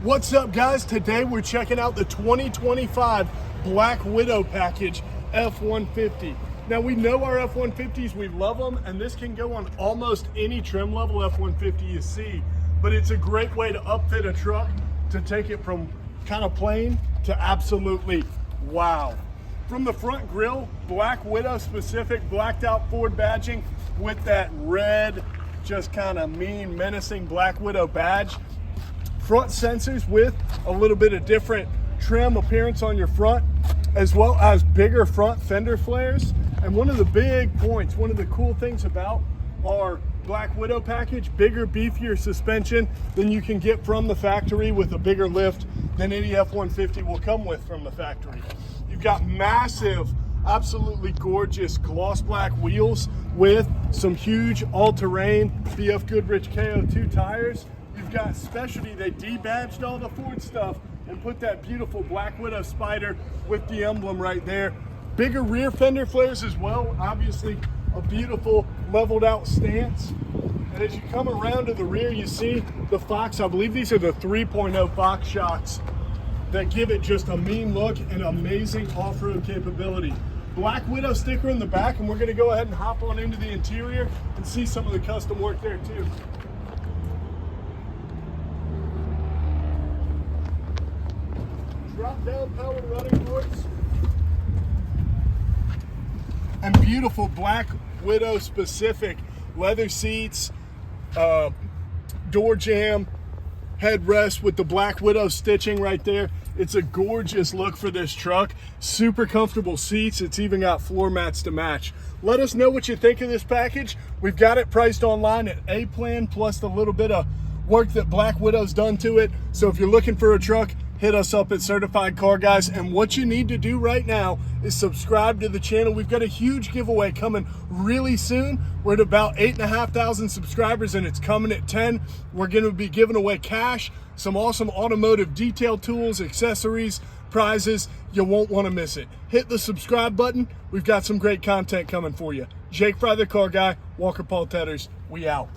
What's up, guys? Today we're checking out the 2025 Black Widow package F-150. Now, we know our F-150s, we love them, and this can go on almost any trim level F-150 you see, but it's a great way to upfit a truck to take it from kind of plain to absolutely wow. From the front grille, Black Widow specific blacked out Ford badging with that red, just kind of mean, menacing Black Widow badge. Front sensors with a little bit of different trim appearance on your front, as well as bigger front fender flares. And one of the big points, one of the cool things about our Black Widow package, bigger, beefier suspension than you can get from the factory with a bigger lift than any F-150 will come with from the factory. You've got massive, absolutely gorgeous gloss black wheels with some huge all-terrain BF Goodrich KO2 tires. You've got specialty, they debadged all the Ford stuff and put that beautiful Black Widow Spider with the emblem right there. Bigger rear fender flares as well, obviously a beautiful leveled out stance. And as you come around to the rear, you see the Fox, I believe these are the 3.0 Fox shocks that give it just a mean look and amazing off-road capability. Black Widow sticker in the back, and we're gonna go ahead and hop on into the interior and see some of the custom work there too. Drop down power running boards and beautiful Black Widow specific leather seats, door jamb, headrest with the Black Widow stitching right there. It's a gorgeous look for this truck. Super comfortable seats. It's even got floor mats to match. Let us know what you think of this package. We've got it priced online at A plan plus the little bit of work that Black Widow's done to it. So if you're looking for a truck, hit us up at Certified Car Guys. And what you need to do right now is subscribe to the channel. We've got a huge giveaway coming really soon. We're at about 8,500 subscribers and it's coming at 10. We're going to be giving away cash, some awesome automotive detail tools, accessories, prizes. You won't want to miss it. Hit the subscribe button. We've got some great content coming for you. Jake Fry, the Car Guy, Walker Paul Tedders, we out.